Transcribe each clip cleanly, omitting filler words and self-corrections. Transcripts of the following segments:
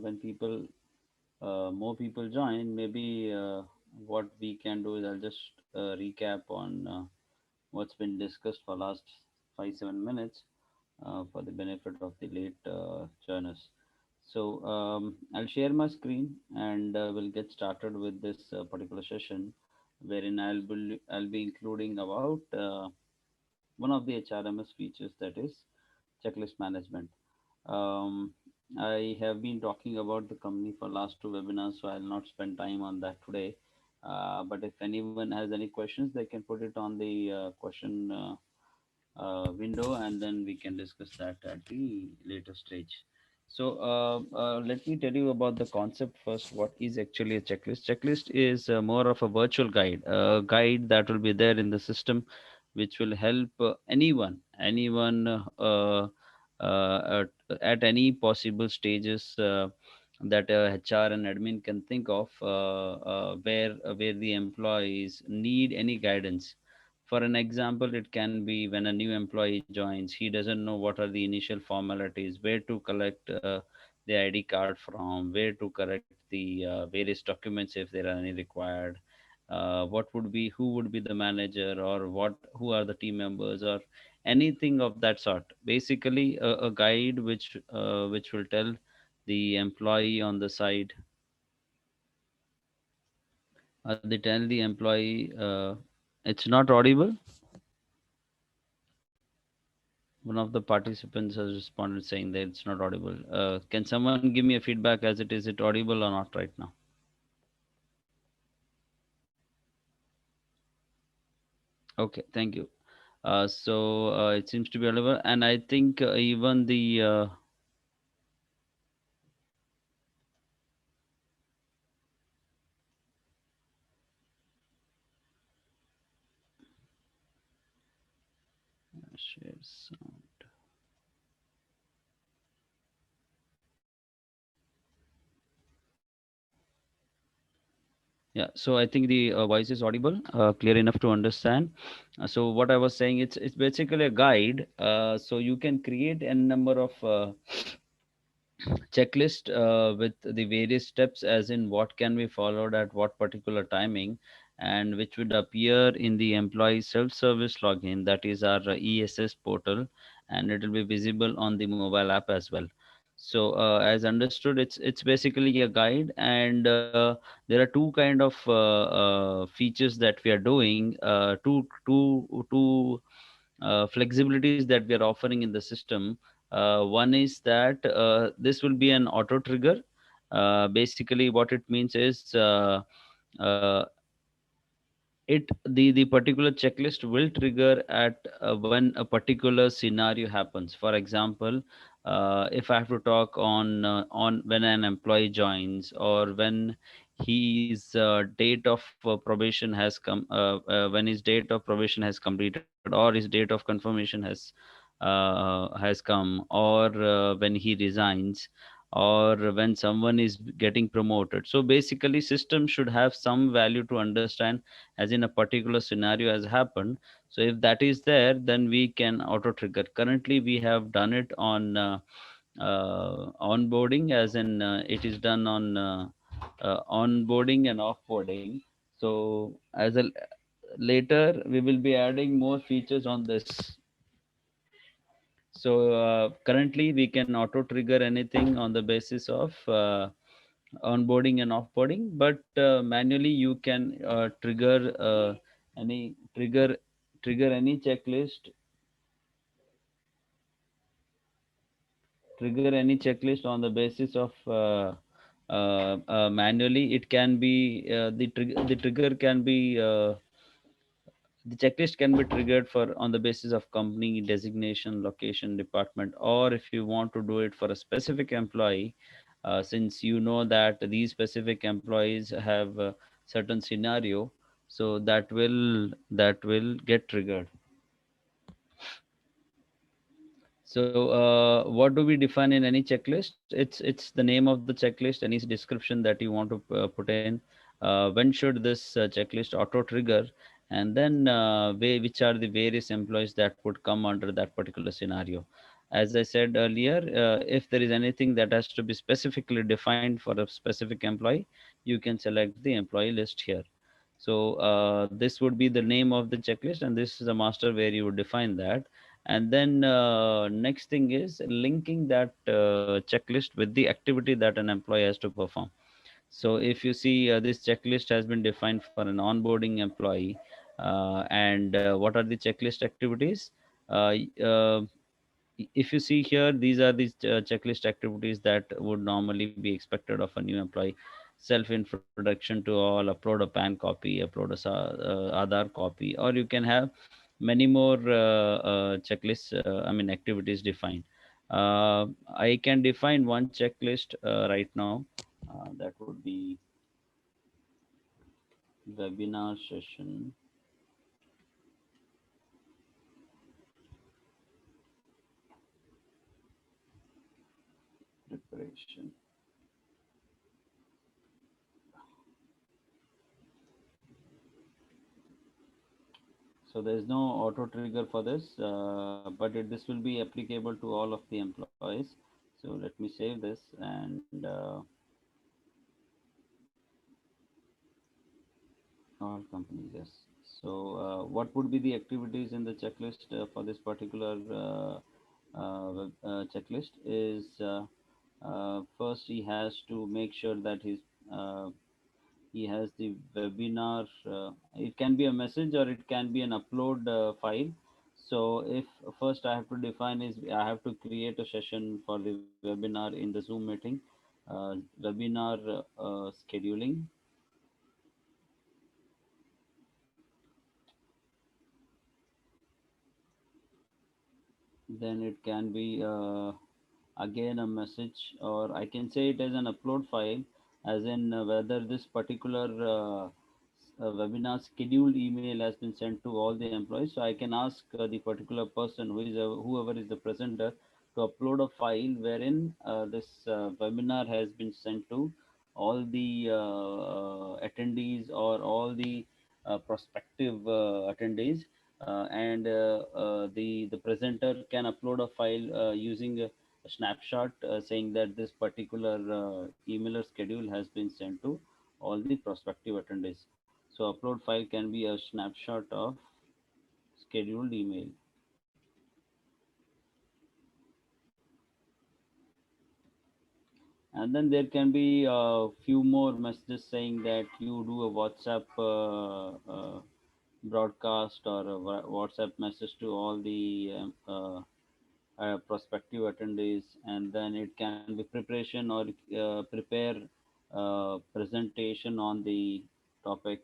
when people more people join, maybe what we can do is I'll just recap on what's been discussed for last 5 7 minutes for the benefit of the late joiners. So I'll share my screen and we'll get started with this particular session, wherein I'll be including about one of the HRMS features, that is checklist management. Um, I have been talking about the company for last two webinars, so I'll not spend time on that today. But if anyone has any questions, they can put it on the question window, and then we can discuss that at the later stage. So let me tell you about the concept first. What is actually a checklist? Checklist is more of a virtual guide, a guide that will be there in the system, which will help anyone at any possible stages that HR and admin can think of, where the employees need any guidance. For an example, it can be when a new employee joins, he doesn't know what are the initial formalities, where to collect the ID card from, where to correct the various documents if there are any required, who would be the manager, or who are the team members, or anything of that sort. Basically, a guide which will tell the employee on the side, they tell the employee, it's not audible. One of the participants has responded saying that it's not audible. Can someone give me a feedback as it is it audible or not right now? Okay, thank you. So it seems to be audible, and I think even the share sound. Yeah, so I think the voice is audible, clear enough to understand. So what I was saying, it's basically a guide. So you can create a number of checklist with the various steps, as in what can be followed at what particular timing, and which would appear in the employee self-service login, that is our ESS portal, and it will be visible on the mobile app as well. So as understood, it's basically a guide, and there are two kind of features that we are doing, two flexibilities that we are offering in the system. One is that this will be an auto trigger. Basically, what it means is uh, the particular checklist will trigger at when a particular scenario happens. For example, if I have to talk on when an employee joins, or when his date of probation has come, when his date of probation has completed, or his date of confirmation has come, or when he resigns, or when someone is getting promoted. So basically, system should have some value to understand, as in a particular scenario has happened. So if that is there, then we can auto trigger. Currently we have done it on onboarding, as in it is done on onboarding and offboarding. So as a later we will be adding more features on this. So currently we can auto trigger anything on the basis of onboarding and offboarding, but manually you can any trigger any checklist on the basis of manually. It can be the trigger can be the checklist can be triggered for on the basis of company designation, location, department, or if you want to do it for a specific employee, since you know that these specific employees have a certain scenario, so that will get triggered. So what do we define in any checklist? It's the name of the checklist, any description that you want to put in. When should this checklist auto trigger, and then which are the various employees that would come under that particular scenario. As I said earlier, if there is anything that has to be specifically defined for a specific employee, you can select the employee list here. So this would be the name of the checklist, and this is a master where you would define that. And then next thing is linking that checklist with the activity that an employee has to perform. So if you see, this checklist has been defined for an onboarding employee, and what are the checklist activities? Uh, y- uh, if you see here, these are these checklist activities that would normally be expected of a new employee: self introduction to all, upload a PAN copy, upload a Aadhaar copy, or you can have many more checklists, I mean activities defined. I can define one checklist right now. That would be webinar session preparation. So there is no auto trigger for this, but this will be applicable to all of the employees. So let me save this, and all companies, yes. So what would be the activities in the checklist for this particular checklist is, first he has to make sure that uh, he has the webinar. It can be a message or it can be an upload file. So if first I have to define is, I have to create a session for the webinar in the Zoom meeting, webinar scheduling. Then it can be again a message, or I can say it as an upload file, as in whether this particular webinar scheduled email has been sent to all the employees. So I can ask the particular person who is whoever is the presenter to upload a file wherein this webinar has been sent to all the attendees, or all the prospective attendees, and the presenter can upload a file using a snapshot saying that this particular emailer schedule has been sent to all the prospective attendees. So upload file can be a snapshot of scheduled email. And then there can be a few more messages saying that you do a WhatsApp broadcast, or a WhatsApp message to all the prospective attendees, and then it can be preparation, or prepare presentation on the topic.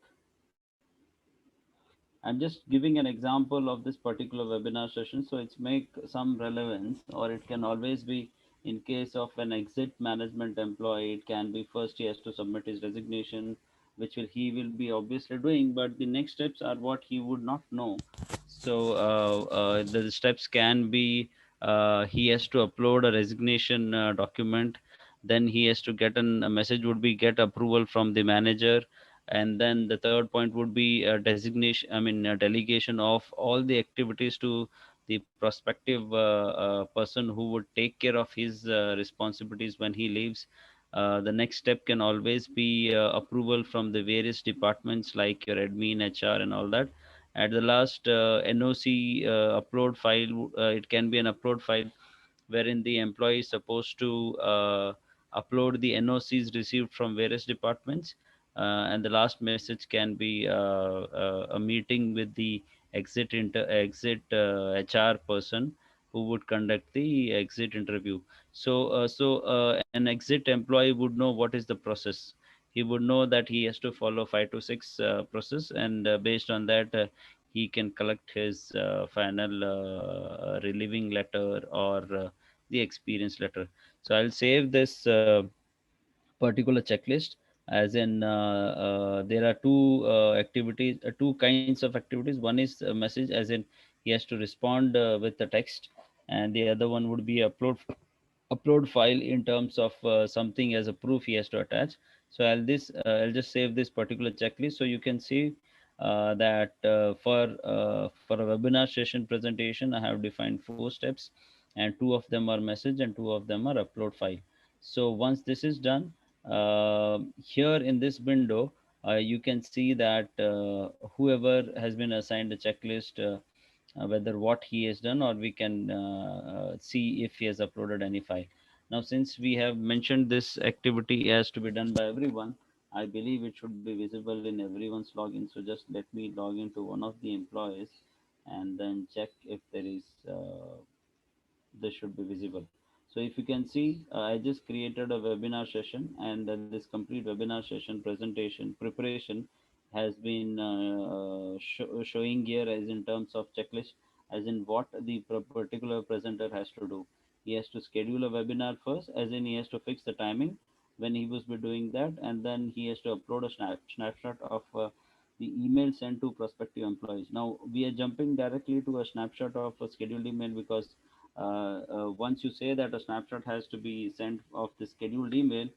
I'm just giving an example of this particular webinar session, so it's make some relevance, or it can always be in case of an exit management employee. It can be first he has to submit his resignation, which he will be obviously doing, but the next steps are what he would not know. So the steps can be, he has to upload a resignation document, then he has to get a message would be get approval from the manager, and then the third point would be a designation, I mean a delegation of all the activities to the prospective person who would take care of his responsibilities when he leaves. The next step can always be approval from the various departments like your admin, HR, and all that. At the last, NOC upload file, it can be an upload file wherein the employee is supposed to upload the NOCs received from various departments. And the last message can be a meeting with the exit HR person who would conduct the exit interview. So an exit employee would know what is the process. He would know that he has to follow 5 to 6 process, and based on that, he can collect his final relieving letter, or the experience letter. So I'll save this particular checklist, as in there are two kinds of activities. One is a message, as in he has to respond with the text, and the other one would be upload file in terms of something as a proof he has to attach. So I'll just save this particular checklist, so you can see that for a webinar session presentation, I have defined 4 steps. and two of them are message and two of them are upload file. So once this is done, here in this window, you can see that whoever has been assigned a checklist, whether what he has done, or we can see if he has uploaded any file. Now, since we have mentioned this activity has to be done by everyone, I believe it should be visible in everyone's login. So just let me log into one of the employees and then check if there is this should be visible. So if you can see, I just created a webinar session, and this complete webinar session presentation preparation has been showing here as in terms of checklist, as in what the particular presenter has to do. He has to schedule a webinar first, as in he has to fix the timing when he was be doing that, and then he has to upload a snapshot of the email sent to prospective employees. Now we are jumping directly to a snapshot of a scheduled email because once you say that a snapshot has to be sent of the scheduled email,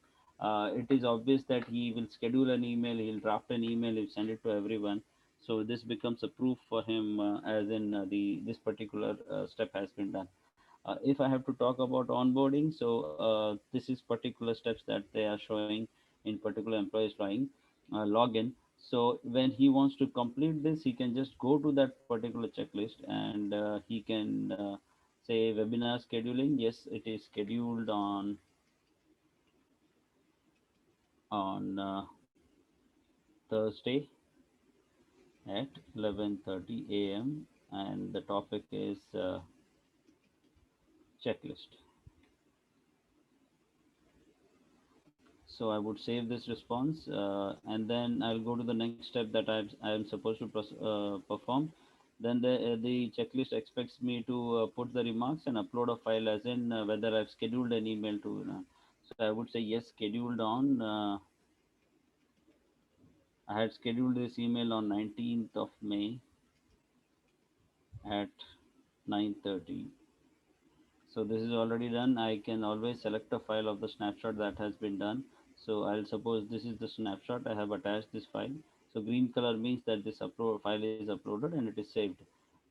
it is obvious that he will schedule an email, he'll draft an email, he'll send it to everyone. So this becomes a proof for him, as in the this particular step has been done. If I have to talk about onboarding, so this is particular steps that they are showing in particular employees login. So when he wants to complete this, he can just go to that particular checklist, and he can say webinar scheduling. Yes, it is scheduled on Thursday at 11:30 a.m. and the topic is checklist. So I would save this response, and then I'll go to the next step that I am supposed to perform. Then the checklist expects me to put the remarks and upload a file, as in whether I've scheduled an email to. So I would say yes, scheduled on. I had scheduled this email on 19th of May at 9:30. So this is already done. I can always select a file of the snapshot that has been done. So I'll suppose this is the snapshot. I have attached this file. So green color means that this upload file is uploaded and it is saved.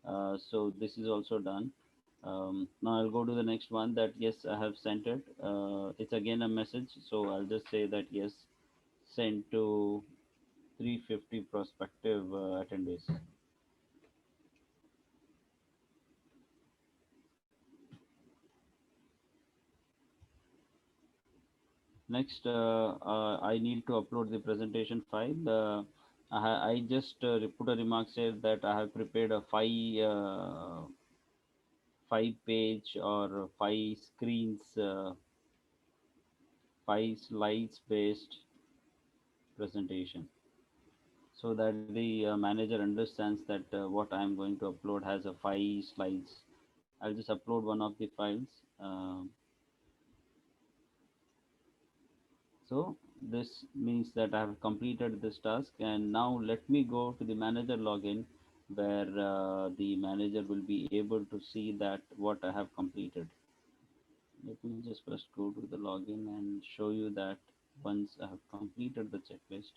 So this is also done. Now I'll go to the next one, that yes, I have sent it. It's again a message. So I'll just say that yes, sent to 350 prospective attendees. Next, I need to upload the presentation file. I just put a remark said that I have prepared a five page or five screens, five slides based presentation, so that the manager understands that what I am going to upload has a five slides. I'll just upload one of the files. So this means that I have completed this task, and now let me go to the manager login, where the manager will be able to see that what I have completed. Let me just first go to the login and show you that once I have completed the checklist,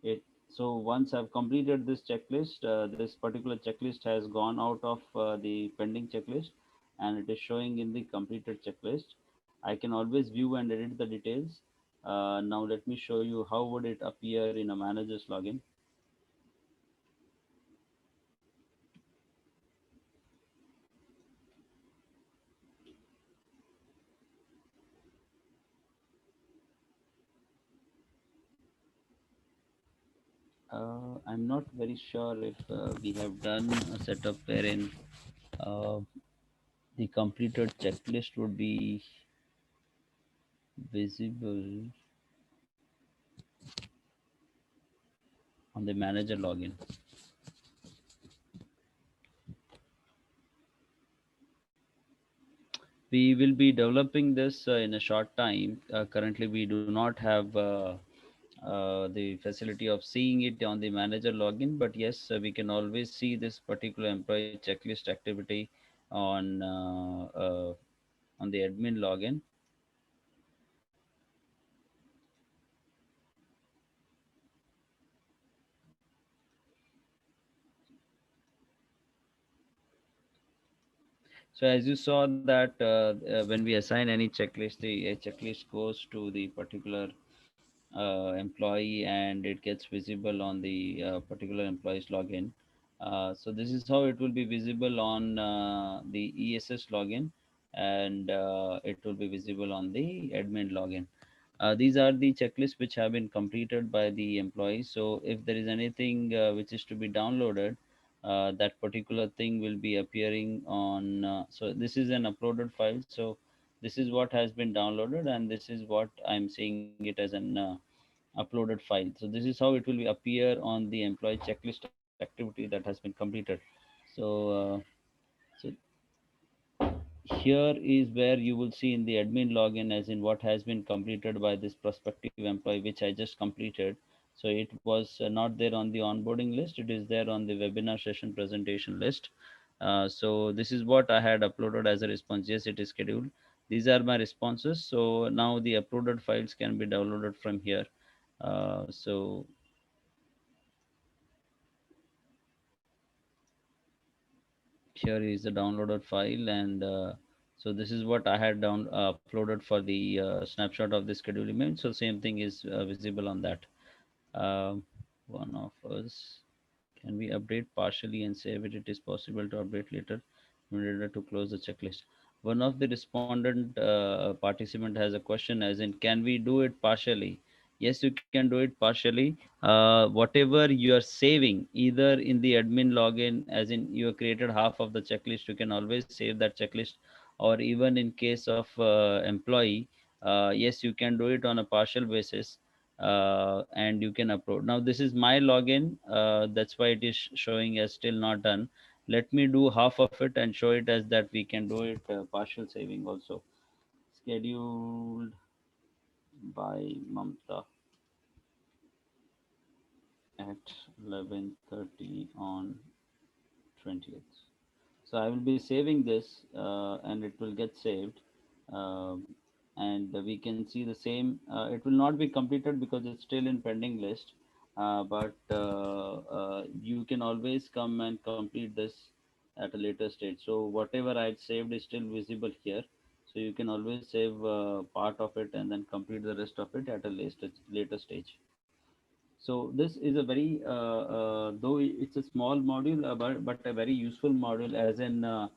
it so once I've completed this checklist, this particular checklist has gone out of the pending checklist, and it is showing in the completed checklist. I can always view and edit the details. Now let me show you how would it appear in a manager's login. I'm not very sure if we have done a setup wherein uh, the completed checklist would be visible on the manager login. We will be developing this in a short time. Currently, we do not have the facility of seeing it on the manager login, but yes, we can always see this particular employee checklist activity on on the admin login. So as you saw that when we assign any checklist, the checklist goes to the particular employee and it gets visible on the particular employee's login. So this is how it will be visible on the ESS login, and it will be visible on the admin login. These are the checklists which have been completed by the employees. So if there is anything which is to be downloaded, that particular thing will be appearing on. So this is an uploaded file. So this is what has been downloaded, and this is what I'm seeing it as an uploaded file. So this is how it will be appear on the employee checklist activity that has been completed. So here is where you will see in the admin login as in what has been completed by this prospective employee which I just completed. So it was not there on the onboarding list, it is there on the webinar session presentation list. So this is what I had uploaded as a response. Yes, it is scheduled. These are my responses. So now the uploaded files can be downloaded from here. So here is the downloaded file, and so this is what I had down uploaded for the snapshot of the schedule image. So same thing is visible on that. um, One of us, can we update partially and save it? It is possible to update later in order to close the checklist. One of the respondent participant has a question as in, can we do it partially? Yes, you can do it partially. Whatever you are saving, either in the admin login, as in you have created half of the checklist, you can always save that checklist, or even in case of employee, yes, you can do it on a partial basis, and you can upload. Now this is my login, that's why it is showing as still not done. Let me do half of it and show it as that we can do it partial saving also. Scheduled by Mamta at 11:30 on 20th. So I will be saving this, and it will get saved. Um and we can see the same. It will not be completed because it's still in pending list. But you can always come and complete this at a later stage. So whatever I had saved is still visible here. So you can always save part of it and then complete the rest of it at a later stage. So this is a very, though it's a small module, but a very useful module, as in a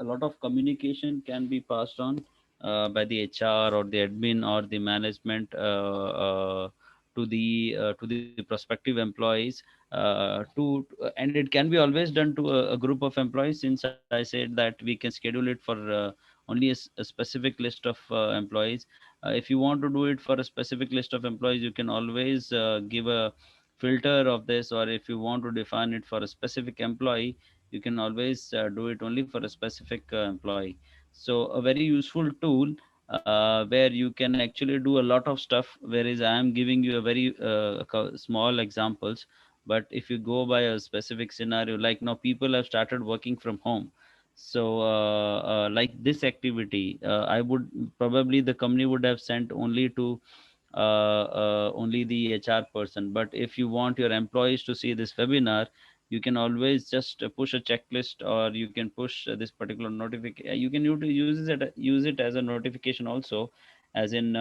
lot of communication can be passed on by the HR or the admin or the management to the prospective employees, and it can be always done to a group of employees. Since I said that we can schedule it for only a specific list of employees. If you want to do it for a specific list of employees, you can always give a filter of this, or if you want to define it for a specific employee, you can always do it only for a specific employee. So a very useful tool where you can actually do a lot of stuff, whereas I am giving you a very small examples. But if you go by a specific scenario, like now people have started working from home, so like this activity, I would probably, the company would have sent only the HR person. But if you want your employees to see this webinar, you can always just push a checklist, or you can push this particular notification. You can use it as a notification also, as in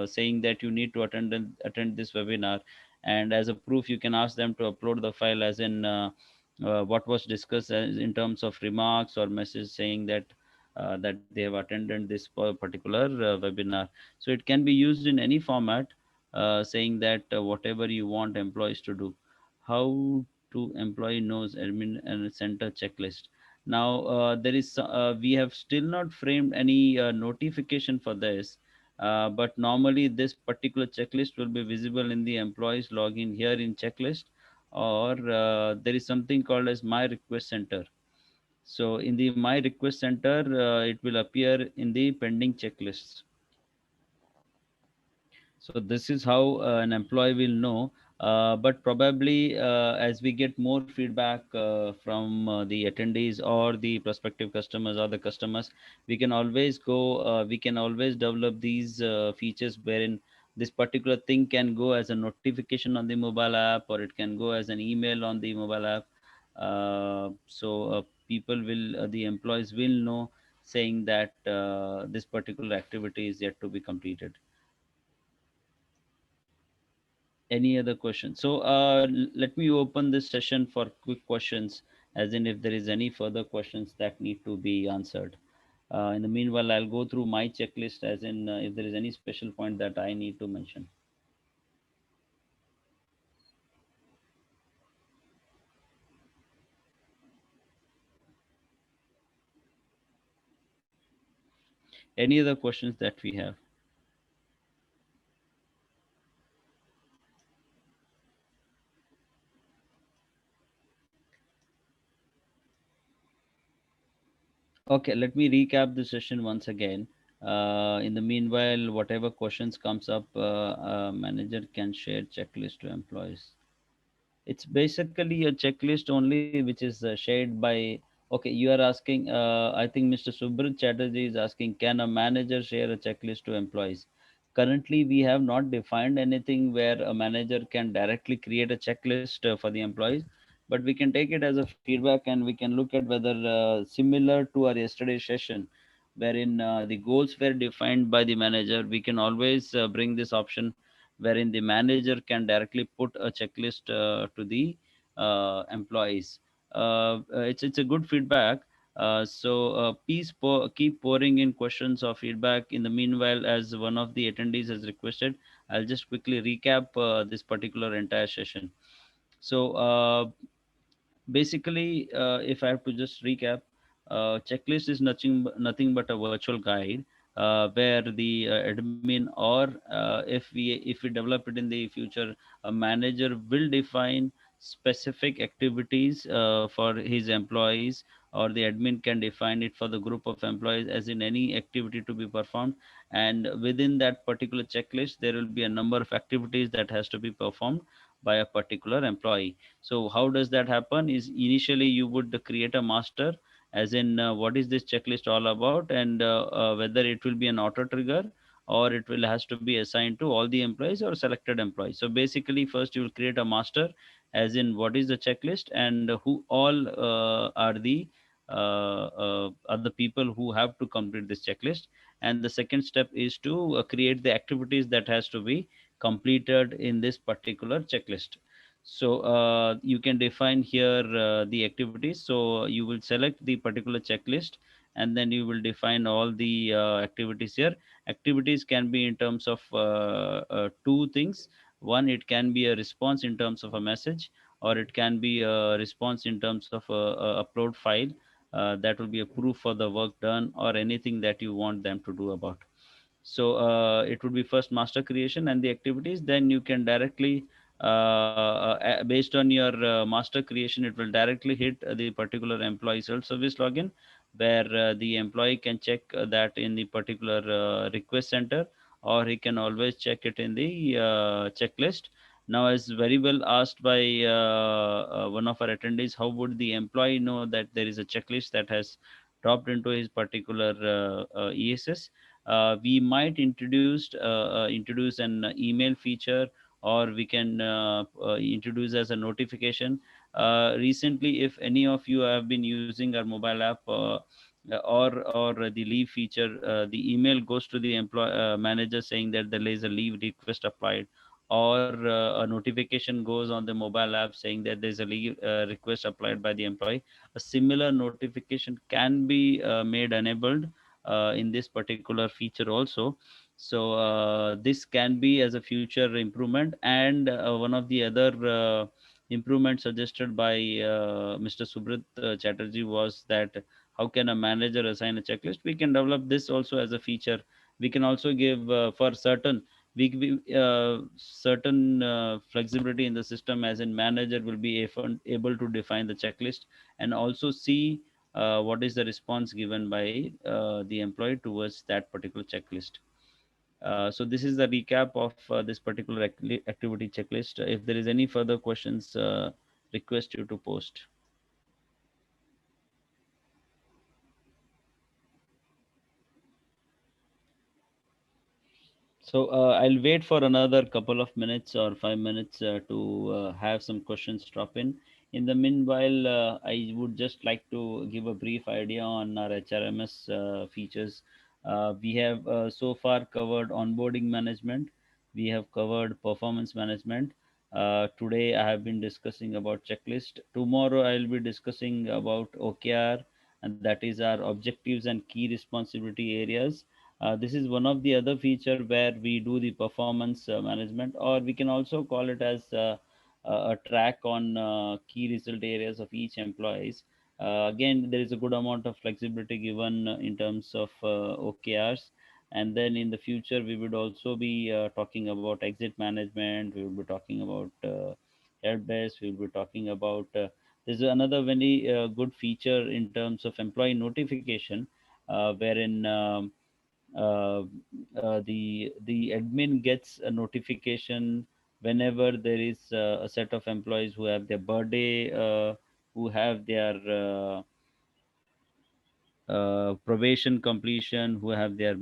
saying that you need to attend this webinar, and as a proof, you can ask them to upload the file, as in what was discussed, as in terms of remarks or message saying that they have attended this particular webinar. So it can be used in any format, saying that whatever you want employees to do. How to employee knows admin and center checklist. Now we have still not framed any notification for this, but normally this particular checklist will be visible in the employees login here in checklist, or there is something called as my request center. So in the my request center, it will appear in the pending checklists. So this is how an employee will know. But probably as we get more feedback from the attendees or the prospective customers or the customers, we can always develop these features wherein this particular thing can go as a notification on the mobile app, or it can go as an email on the mobile app. So the employees will know, saying that this particular activity is yet to be completed. Any other questions? So let me open this session for quick questions, as in if there is any further questions that need to be answered. In the meanwhile, I'll go through my checklist, as in if there is any special point that I need to mention. Any other questions that we have? Okay, let me recap the session once again. In the meanwhile, whatever questions comes up, manager can share checklist to employees. It's basically a checklist only, which is shared by. Okay, you are asking. I think Mr. Subrat Chatterjee is asking, can a manager share a checklist to employees? Currently, we have not defined anything where a manager can directly create a checklist for the employees, but we can take it as a feedback and we can look at whether similar to our yesterday's session, wherein the goals were defined by the manager, we can always bring this option wherein the manager can directly put a checklist to the employees. It's a good feedback. So please keep pouring in questions or feedback. In the meanwhile, as one of the attendees has requested, I'll just quickly recap this particular entire session. So basically, if I have to just recap, checklist is nothing but a virtual guide where the admin, or if we develop it in the future, a manager will define specific activities for his employees, or the admin can define it for the group of employees, as in any activity to be performed. And within that particular checklist, there will be a number of activities that has to be performed by a particular employee. So how does that happen? Is initially you would create a master, as in what is this checklist all about, and whether it will be an auto trigger, or it will has to be assigned to all the employees or selected employees. So basically, first you will create a master, as in what is the checklist and who all are the people who have to complete this checklist. And the second step is to create the activities that has to be completed in this particular checklist. So you can define here the activities. So you will select the particular checklist, and then you will define all the activities here. Activities can be in terms of two things. One, it can be a response in terms of a message, or it can be a response in terms of a upload file. That will be a proof for the work done, or anything that you want them to do about. So it would be first master creation and the activities. Then you can directly, based on your master creation, it will directly hit the particular employee self-service login, where the employee can check that in the particular request center, or he can always check it in the checklist. Now, as very well asked by one of our attendees, how would the employee know that there is a checklist that has dropped into his particular ESS? We might introduce an email feature, or we can introduce as a notification. Recently, if any of you have been using our mobile app, or the leave feature, the email goes to the employee manager saying that there is a leave request applied, or a notification goes on the mobile app saying that there's a leave request applied by the employee. A similar notification can be made enabled in this particular feature also. So this can be as a future improvement. And one of the other improvements suggested by Mr. Subrat Chatterjee was that how can a manager assign a checklist? We can develop this also as a feature. We can also give for certain certain flexibility in the system, as in manager will be able to define the checklist and also see what is the response given by the employee towards that particular checklist. So this is the recap of this particular activity checklist. If there is any further questions, request you to post. So I'll wait for another couple of minutes or 5 minutes to have some questions drop in. In the meanwhile, I would just like to give a brief idea on our HRMS features. We have so far covered onboarding management, we have covered performance management. Today, I have been discussing about checklist. Tomorrow, I will be discussing about OKR, and that is our objectives and key responsibility areas. This is one of the other feature where we do the performance management, or we can also call it as a track on key result areas of each employees. Again, there is a good amount of flexibility given in terms of OKRs. And then in the future, we would also be talking about exit management. We will be talking about help desk. We will be talking about there's another very good feature in terms of employee notification, wherein uh, the admin gets a notification whenever there is a set of employees who have their birthday, who have their probation completion, who have their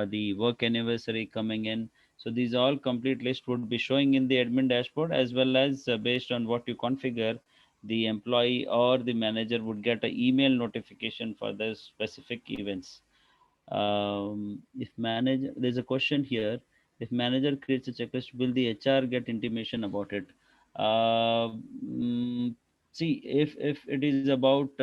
the work anniversary coming in. So these all complete list would be showing in the admin dashboard, as well as based on what you configure, the employee or the manager would get an email notification for the specific events. If manager, there's a question here, if manager creates a checklist, will the HR get intimation about it? uh, mm, See, if it is about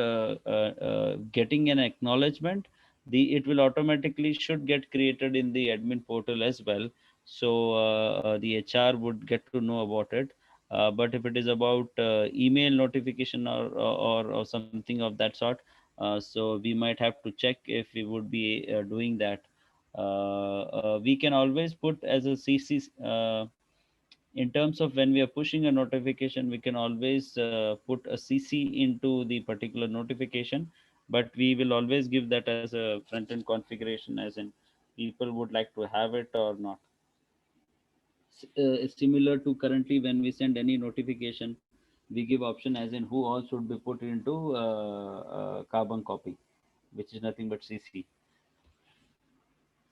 getting an acknowledgement, the it will automatically should get created in the admin portal as well. So the HR would get to know about it. But if it is about email notification, or something of that sort, so we might have to check if we would be doing that. We can always put as a CC, in terms of when we are pushing a notification, we can always put a CC into the particular notification, but we will always give that as a front end configuration, as in people would like to have it or not. Similar to currently when we send any notification, we give option as in who all should be put into carbon copy, which is nothing but CC.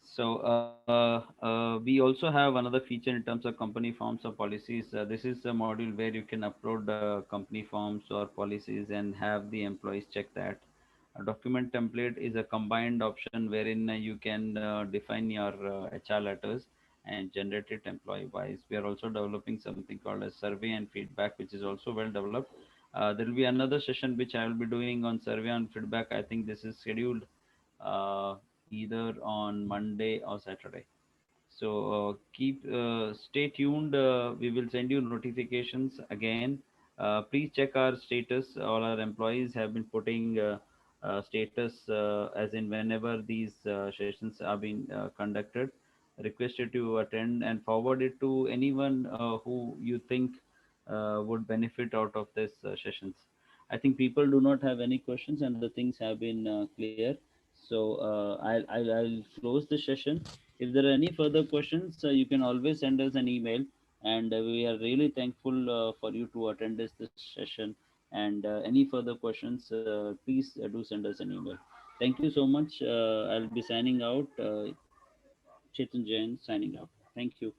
So we also have another feature in terms of company forms or policies. This is a module where you can upload company forms or policies and have the employees check that. A document template is a combined option wherein you can define your HR letters and generate it employee wise. We are also developing something called a survey and feedback, which is also well developed. There will be another session which I will be doing on survey and feedback. I think this is scheduled uh, either on Monday or Saturday. So keep stay tuned. We will send you notifications again. Please check our status. All our employees have been putting status, as in whenever these sessions are being conducted. Requested to attend and forward it to anyone who you think would benefit out of this sessions. I think people do not have any questions and the things have been clear. So I'll close the session. If there are any further questions, you can always send us an email, and we are really thankful for you to attend this session. And any further questions, please do send us an email. Thank you so much. I'll be signing out. Chetan Jain signing out. Thank you.